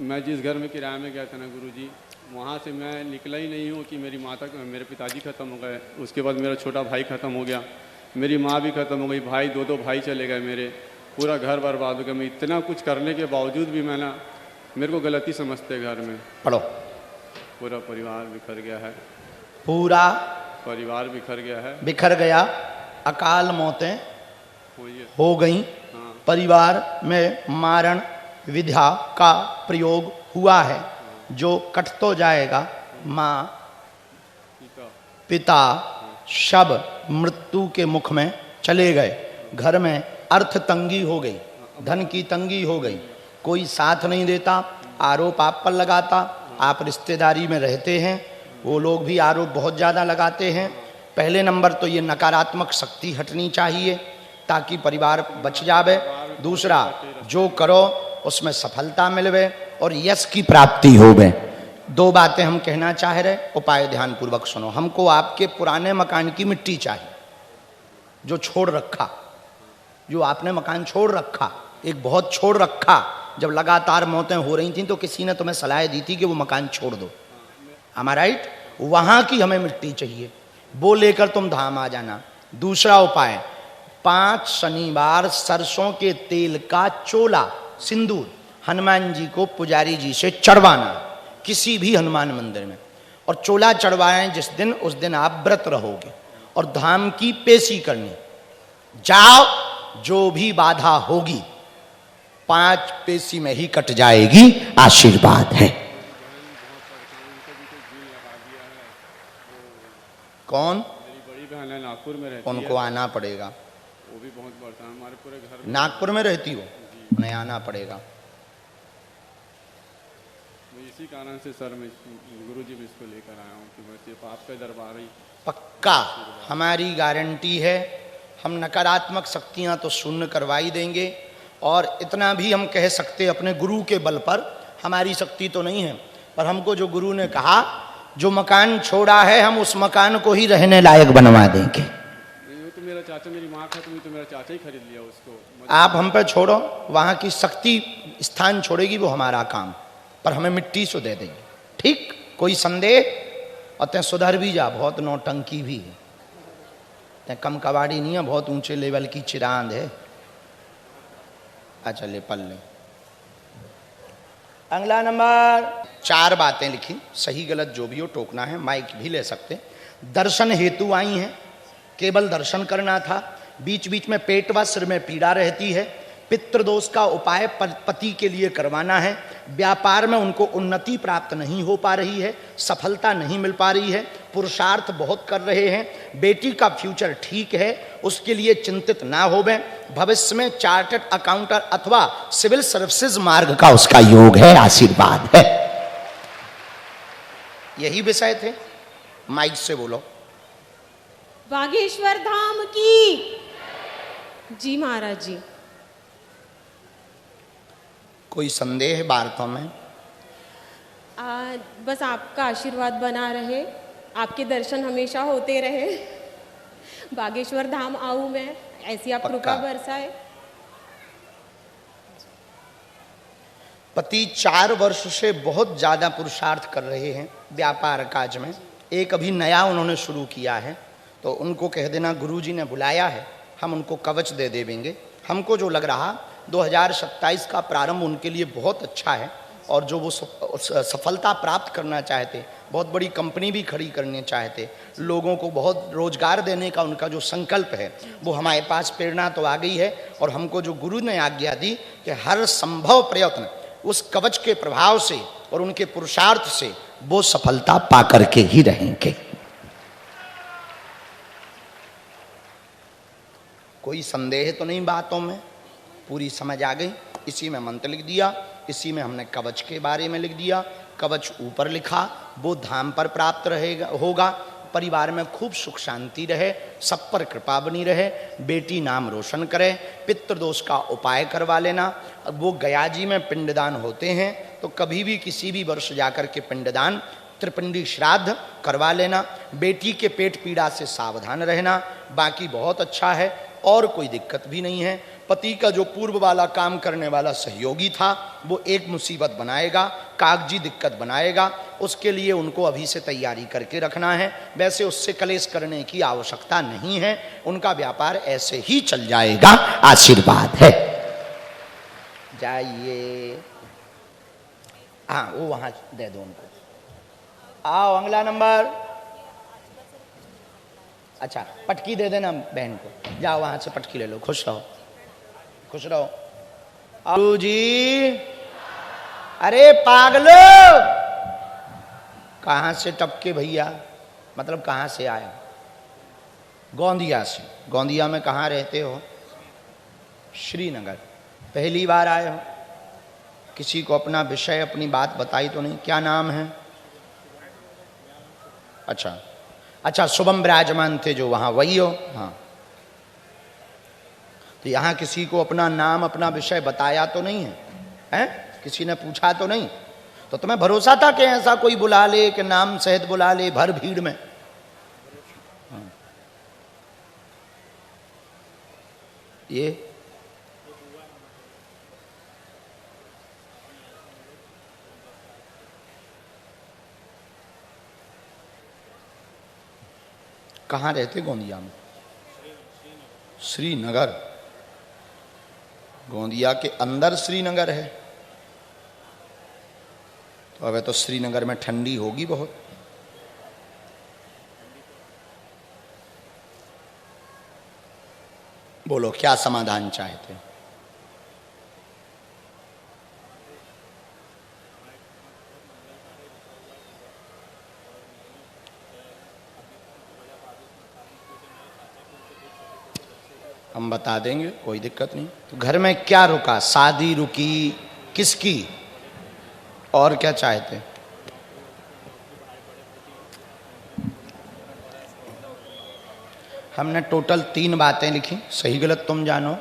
मैं जिस घर में किराए में गया था ना गुरुजी, वहाँ से मैं निकला ही नहीं हूँ कि मेरी माता मेरे पिताजी ख़त्म हो गए, उसके बाद मेरा छोटा भाई ख़त्म हो गया, मेरी माँ भी ख़त्म हो गई, भाई दो भाई चले गए मेरे, पूरा घर बर्बाद हो गया। मैं इतना कुछ करने के बावजूद भी मैं ना, मेरे को गलती समझते घर में। पढ़ो। पूरा परिवार बिखर गया है। पूरा परिवार बिखर गया है। बिखर गया। अकाल मौतें हो गई। हाँ। परिवार में मारण विधा का प्रयोग हुआ है। जो कट तो जाएगा, माँ पिता शब मृत्यु के मुख में चले गए। घर में अर्थ तंगी हो गई, धन की तंगी हो गई, कोई साथ नहीं देता, आरोप आप पर लगाता। आप रिश्तेदारी में रहते हैं, वो लोग भी आरोप बहुत ज़्यादा लगाते हैं। पहले नंबर तो ये नकारात्मक शक्ति हटनी चाहिए ताकि परिवार बच जावे। दूसरा, जो करो उसमें सफलता मिलवे और यश की प्राप्ति होवे। दो बातें हम कहना चाह रहे, उपाय ध्यान पूर्वक सुनो। हमको आपके पुराने मकान की मिट्टी चाहिए, जो छोड़ रखा, जो आपने मकान छोड़ रखा, एक बहुत छोड़ रखा। जब लगातार मौतें हो रही थी तो किसी ने तुम्हें सलाह दी थी कि वो मकान छोड़ दो, am I right? वहां की हमें मिट्टी चाहिए, वो लेकर तुम धाम आ जाना। दूसरा उपाय, 5 शनिवार सरसों के तेल का चोला सिंदूर हनुमान जी को पुजारी जी से चढ़वाना, किसी भी हनुमान मंदिर में, और चोला चढ़वाएं जिस दिन, उस दिन आप व्रत रहोगे और धाम की पेशी करनी। जाओ, जो भी बाधा होगी 5 पेशी में ही कट जाएगी। आशीर्वाद है। कौन? मेरी बड़ी बहन है, नागपुर में रहती है। उनको आना पड़ेगा। वो भी बहुत परेशान, हमारे पूरे घर में। नागपुर में रहती हो, उन्हें आना पड़ेगा। इसी कारण से सर मैं गुरुजी भी इसको लेकर आया हूँ कि मैं सिर्फ आपका दरबार ही। पक्का हमारी गारंटी है, हम नकारात्मक शक्तियां तो शून्य करवा ही देंगे। और इतना भी हम कह सकते अपने गुरु के बल पर, हमारी शक्ति तो नहीं है, पर हमको जो गुरु ने कहा, जो मकान छोड़ा है हम उस मकान को ही रहने लायक बनवा देंगे। वो तो मेरा चाचा, मेरी माँ खत्म हुई तो मेरा चाचा ही खरीद लिया उसको। आप हम पे छोड़ो, वहां की शक्ति स्थान छोड़ेगी, वो हमारा काम, पर हमें मिट्टी से दे देंगे। ठीक? कोई संदेह? और तय सुधर भी जा, बहुत नौटंकी भी है, तय कम कबाड़ी नहीं है, बहुत ऊंचे लेवल की चिरांद है। अच्छा ले पल ले। अगला नंबर, 4 बातें लिखी, सही गलत जो भी हो टोकना है, माइक भी ले सकते। दर्शन हेतु आई हैं, केवल दर्शन करना था। बीच बीच में पेट व सिर में पीड़ा रहती है, पितृदोष का उपाय पति के लिए करवाना है। व्यापार में उनको उन्नति प्राप्त नहीं हो पा रही है, सफलता नहीं मिल पा रही है, पुरुषार्थ बहुत कर रहे हैं। बेटी का फ्यूचर ठीक है, उसके लिए चिंतित ना होवें। भविष्य में चार्टर्ड अकाउंटर अथवा सिविल सर्विसेज मार्ग का उसका योग है। आशीर्वाद है। यही विषय थे। माइक से बोलो। बागेश्वर धाम की जी महाराज जी। कोई संदेह वार्ता में? बस आपका आशीर्वाद बना रहे, आपके दर्शन हमेशा होते रहे, बागेश्वर धाम आऊं मैं, ऐसी आप कृपा बरसाए। पति 4 वर्ष से बहुत ज्यादा पुरुषार्थ कर रहे हैं व्यापार काज में। एक अभी नया उन्होंने शुरू किया है, तो उनको कह देना गुरुजी ने बुलाया है, हम उनको कवच दे देंगे। हमको जो लग रहा 2027 का प्रारंभ उनके लिए बहुत अच्छा है, और जो वो सफलता प्राप्त करना चाहते, बहुत बड़ी कंपनी भी खड़ी करने चाहते, लोगों को बहुत रोजगार देने का उनका जो संकल्प है, वो हमारे पास प्रेरणा तो आ गई है। और हमको जो गुरु ने आज्ञा दी कि हर संभव प्रयत्न उस कवच के प्रभाव से और उनके पुरुषार्थ से वो सफलता पा करके ही रहेंगे। कोई संदेह तो नहीं बातों में? पूरी समझ आ गई? इसी में मंत्र लिख दिया, इसी में हमने कवच के बारे में लिख दिया। कवच ऊपर लिखा, वो धाम पर प्राप्त रहेगा होगा। परिवार में खूब सुख शांति रहे, सब पर कृपा बनी रहे, बेटी नाम रोशन करे। पितृदोष का उपाय करवा लेना। वो गया जी में पिंडदान होते हैं, तो कभी भी किसी भी वर्ष जाकर के पिंडदान, त्रिपिंडी श्राद्ध करवा लेना। बेटी के पेट पीड़ा से सावधान रहना। बाकी बहुत अच्छा है, और कोई दिक्कत भी नहीं है। पति का जो पूर्व वाला काम करने वाला सहयोगी था वो एक मुसीबत बनाएगा, कागजी दिक्कत बनाएगा। उसके लिए उनको अभी से तैयारी करके रखना है। वैसे उससे कलेश करने की आवश्यकता नहीं है, उनका व्यापार ऐसे ही चल जाएगा। आशीर्वाद है। जाइए, हाँ वो वहां दे दो उनको। आओ अगला नंबर। अच्छा पटकी दे देना बहन को, जाओ वहां से पटकी ले लो। खुश रहो, खुश रहो। गुरु जी, अरे पागलो, कहां से टपके भैया? मतलब कहां से आया? गोंदिया से। गोंदिया में कहाँ रहते हो? श्रीनगर। पहली बार आए हो? किसी को अपना विषय, अपनी बात बताई तो नहीं? क्या नाम है? अच्छा अच्छा, शुभम विराजमान थे जो वहाँ, वही हो? हाँ। तो यहाँ किसी को अपना नाम, अपना विषय बताया तो नहीं है? हैं? किसी ने पूछा तो नहीं? तो तुम्हें भरोसा था कि ऐसा कोई बुला ले, कि नाम सहित बुला ले भर भीड़ में? हाँ। ये कहाँ रहते? गोंदिया में। श्रीनगर। गोंदिया के अंदर श्रीनगर है, तो अब तो श्रीनगर में ठंडी होगी बहुत। बोलो क्या समाधान चाहते हैं? हम बता देंगे, कोई दिक्कत नहीं। तो घर में क्या रुका? शादी रुकी किसकी? और क्या चाहते? हमने टोटल 3 बातें लिखी, सही गलत तुम जानो।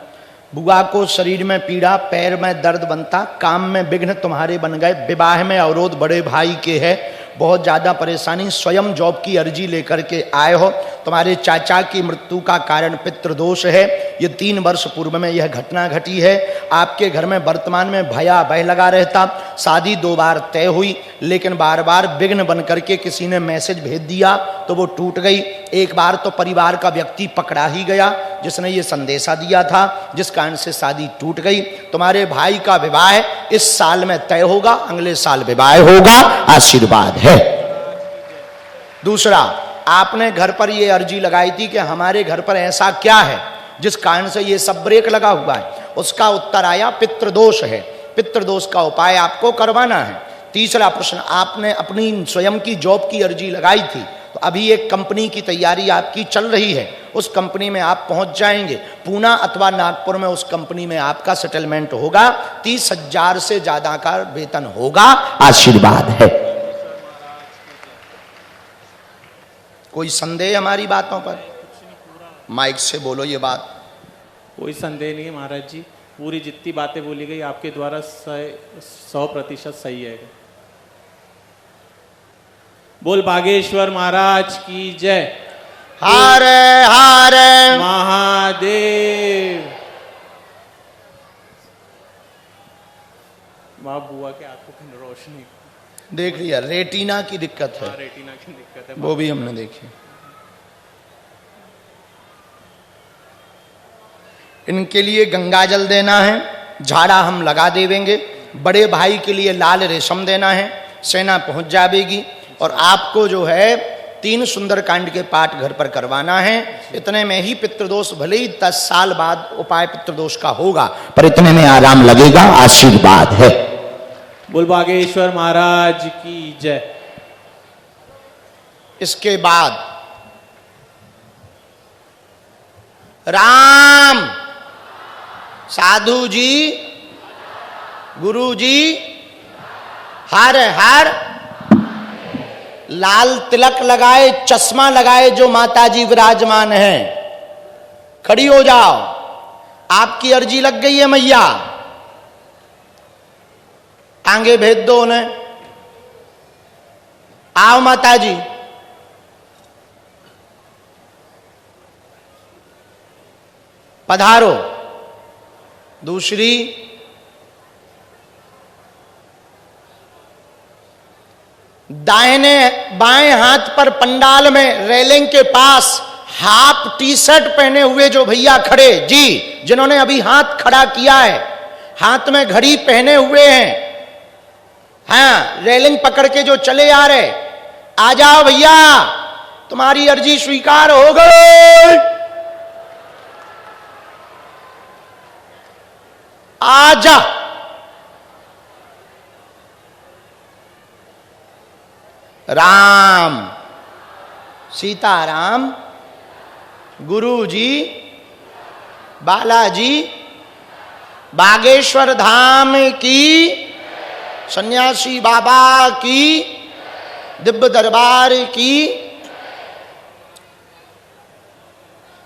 बुआ को शरीर में पीड़ा, पैर में दर्द बनता, काम में विघ्न तुम्हारे बन गए, विवाह में अवरोध बड़े भाई के है, बहुत ज़्यादा परेशानी, स्वयं जॉब की अर्जी लेकर के आए हो, तुम्हारे चाचा की मृत्यु का कारण पितृदोष है। ये 3 वर्ष पूर्व में यह घटना घटी है। आपके घर में वर्तमान में भयावह लगा रहता। शादी 2 बार तय हुई, लेकिन बार बार विघ्न बन करके किसी ने मैसेज भेज दिया तो वो टूट गई। एक बार तो परिवार का व्यक्ति पकड़ा ही गया जिसने ये संदेशा दिया था, जिस कारण से शादी टूट गई। तुम्हारे भाई का विवाह इस साल में तय होगा, अगले साल विवाह होगा। आशीर्वाद है। दूसरा, आपने घर पर ये अर्जी लगाई थी कि हमारे घर पर ऐसा क्या है जिस कारण से ये सब ब्रेक लगा हुआ है। उसका उत्तर आया पितृदोष है। पितृदोष का उपाय आपको करवाना है। तीसरा प्रश्न, आपने अपनी स्वयं की जॉब की अर्जी लगाई थी, तो अभी एक कंपनी की तैयारी आपकी चल रही है, उस कंपनी में आप पहुंच जाएंगे। पूना अथवा नागपुर में उस कंपनी में आपका सेटलमेंट होगा। 30,000 से ज्यादा का वेतन होगा। आशीर्वाद है। कोई संदेह हमारी बातों पर? माइक से बोलो ये बात। कोई संदेह नहीं है महाराज जी, पूरी जितनी बातें बोली गई आपके द्वारा 100% सही है। बोल बागेश्वर महाराज की जय। हारे हारे महादेव। माँ बुआ के आंखों की रोशनी देख लिया, रेटिना की दिक्कत है, रेटिना की दिक्कत है, वो भी हमने देखी। इनके लिए गंगा जल देना है, झाड़ा हम लगा देवेंगे। बड़े भाई के लिए लाल रेशम देना है, सेना पहुंच जाएगी। और आपको जो है 3 सुंदरकांड के पाठ घर पर करवाना है। इतने में ही पितृदोष, भले ही 10 साल बाद उपाय पितृदोष का होगा, पर इतने में आराम लगेगा। आशीर्वाद है। बोल बागेश्वर महाराज की जय। इसके बाद राम, साधु जी, गुरु जी, हर हर, लाल तिलक लगाए, चश्मा लगाए जो माता जी विराजमान हैं, खड़ी हो जाओ। आपकी अर्जी लग गई है मैया, आगे भेज दो उन्हें। आओ माता जी। पधारो। दूसरी, दाहिने बाएं हाथ पर पंडाल में रेलिंग के पास हाफ टी शर्ट पहने हुए जो भैया खड़े जी, जिन्होंने अभी हाथ खड़ा किया है, हाथ में घड़ी पहने हुए हैं, हाँ, रेलिंग पकड़ के जो चले आ रहे, आ जाओ भैया, तुम्हारी अर्जी स्वीकार हो गई, आजा। राम सीताराम, गुरु जी, बालाजी, बागेश्वर धाम की, सन्यासी बाबा की, दिव्य दरबार की।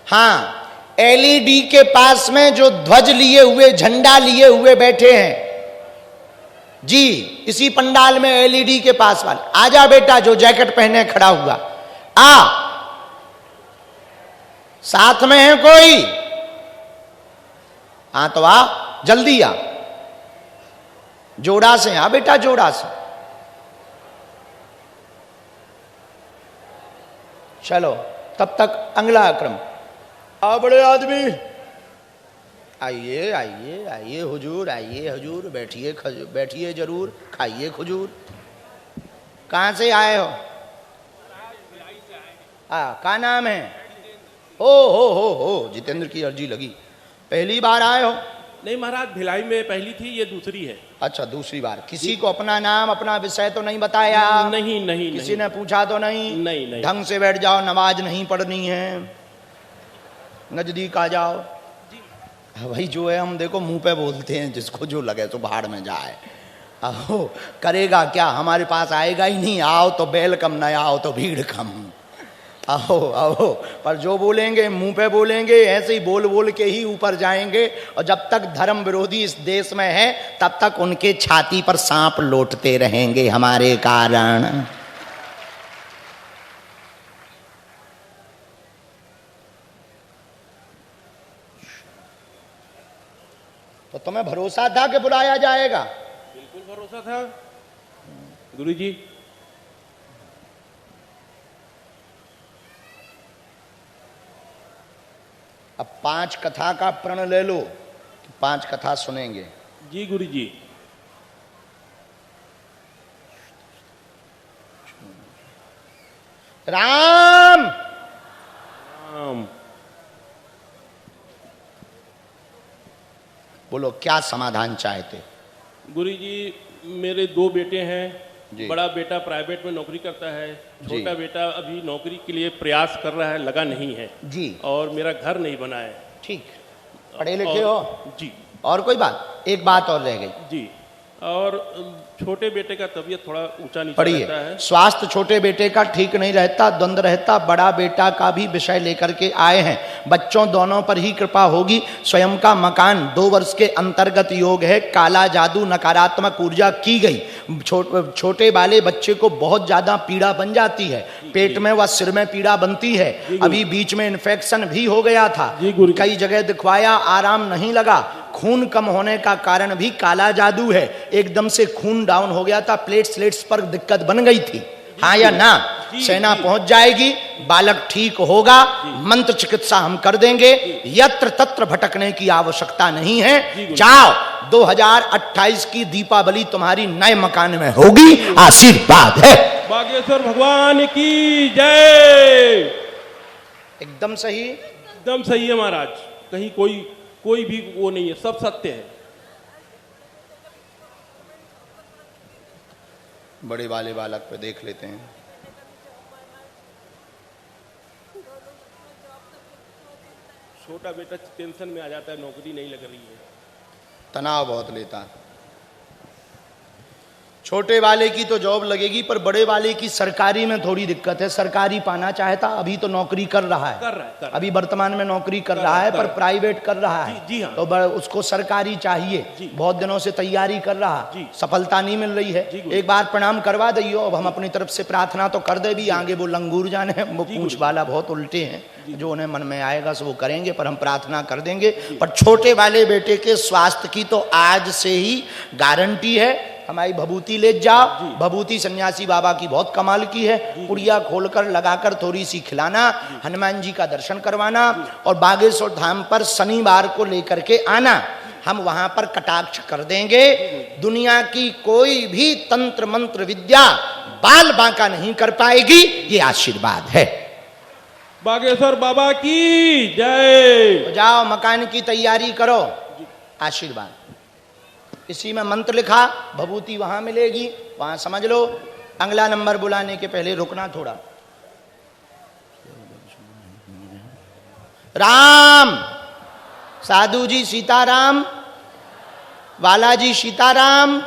हाँ, एलईडी के पास में जो ध्वज लिए हुए, झंडा लिए हुए बैठे हैं जी, इसी पंडाल में एलईडी के पास वाले, आजा बेटा जो जैकेट पहने खड़ा हुआ, आ, साथ में है कोई? हाँ तो आ, जल्दी आ, जोड़ा से आ बेटा, जोड़ा से। चलो तब तक अगला क्रम। आ बड़े आदमी, आइए आइए आइए हुजूर, आइए हुजूर, बैठिए, बैठिए जरूर, खाइए खजूर। कहाँ से आए हो? क्या नाम है? हो जितेंद्र की अर्जी लगी। पहली बार आए हो? नहीं महाराज, भिलाई में पहली थी, ये दूसरी है। अच्छा, दूसरी बार। किसी को अपना नाम, अपना विषय तो नहीं बताया? नहीं नहीं, किसी ने पूछा तो नहीं? नहीं नहीं। ढंग से बैठ जाओ, नमाज नहीं पढ़नी है, नजदीक आ जाओ। भाई जो है हम देखो मुंह पे बोलते हैं, जिसको जो लगे तो बाहर में जाए। आओ, करेगा क्या, हमारे पास आएगा ही नहीं। आओ तो वेलकम, न आओ तो भीड़ कम। आओ आओ, पर जो बोलेंगे मुंह पे बोलेंगे, ऐसे ही बोल बोल के ही ऊपर जाएंगे। और जब तक धर्म विरोधी इस देश में है, तब तक उनके छाती पर सांप लौटते रहेंगे हमारे कारण। तो तुम्हें भरोसा था कि बुलाया जाएगा? बिल्कुल भरोसा था गुरुजी। अब 5 कथा का प्रण ले लो, 5 कथा सुनेंगे। जी गुरुजी। राम राम। बोलो क्या समाधान चाहते? गुरुजी, मेरे 2 बेटे हैं। जी। बड़ा बेटा प्राइवेट में नौकरी करता है, जी। छोटा बेटा अभी नौकरी के लिए प्रयास कर रहा है, लगा नहीं है जी। और मेरा घर नहीं बना है। ठीक, पढ़े लिखे हो? जी। और कोई बात? एक बात और रह गई जी, और छोटे बेटे का तबीयत थोड़ा ऊंचा नीचा पढ़िए। रहता है। स्वास्थ्य छोटे बेटे का ठीक नहीं रहता, द्वंद्व रहता। बड़ा बेटा का भी विषय लेकर के आए हैं। बच्चों दोनों पर ही कृपा होगी। स्वयं का मकान 2 वर्ष के अंतर्गत योग है। काला जादू, नकारात्मक ऊर्जा की गई। छोटे वाले बच्चे को बहुत ज्यादा पीड़ा बन जाती है, पेट में व सिर में पीड़ा बनती है। अभी बीच में इन्फेक्शन भी हो गया था, कई जगह दिखवाया, आराम नहीं लगा। खून कम होने का कारण भी काला जादू है। एकदम से खून डाउन हो गया था, प्लेट्स पर दिक्कत बन गई थी। हाँ या ना? सेना पहुंच जाएगी, बालक ठीक होगा, मंत्र चिकित्सा हम कर देंगे। यत्र तत्र भटकने की आवश्यकता नहीं है। जाओ, 2028 की दीपावली तुम्हारी नए मकान में होगी। आशीर्वाद है। बागेश्वर भगवान की जय। एकदम सही, एकदम सही है महाराज, कहीं कोई भी वो नहीं है, सब सत्य है। बड़े वाले बालक पे देख लेते हैं। छोटा बेटा टेंशन में आ जाता है, नौकरी नहीं लग रही है। तनाव बहुत लेता। छोटे वाले की तो जॉब लगेगी, पर बड़े वाले की सरकारी में थोड़ी दिक्कत है। सरकारी पाना चाहता, अभी तो नौकरी कर रहा है, कर रहा है। अभी वर्तमान में नौकरी कर रहा है, पर प्राइवेट कर रहा है। जी हाँ। तो उसको सरकारी चाहिए। बहुत दिनों से तैयारी कर रहा, सफलता नहीं मिल रही है। एक बार प्रणाम करवा दियो। अब हम अपनी तरफ से प्रार्थना तो कर दे भी, आगे वो लंगूर जाने, वो पूंछ वाला बहुत उल्टे हैं, जो उन्हें मन में आएगा सो वो करेंगे, पर हम प्रार्थना कर देंगे। पर छोटे वाले बेटे के स्वास्थ्य की तो आज से ही गारंटी है। हमारी भभूति ले जाओ। भभूति सन्यासी बाबा की बहुत कमाल की है। पुड़िया खोलकर लगाकर थोड़ी सी खिलाना, हनुमान जी का दर्शन करवाना, और बागेश्वर धाम पर शनिवार को लेकर के आना। हम वहां पर कटाक्ष कर देंगे। दुनिया की कोई भी तंत्र मंत्र विद्या बाल बांका नहीं कर पाएगी। ये आशीर्वाद है। बागेश्वर बाबा की जय। तो जाओ, मकान की तैयारी करो। आशीर्वाद इसी में मंत्र लिखा, भभूति वहां मिलेगी, वहां समझ लो। अगला नंबर बुलाने के पहले रुकना थोड़ा। राम, साधु जी सीताराम, वाला जी सीताराम,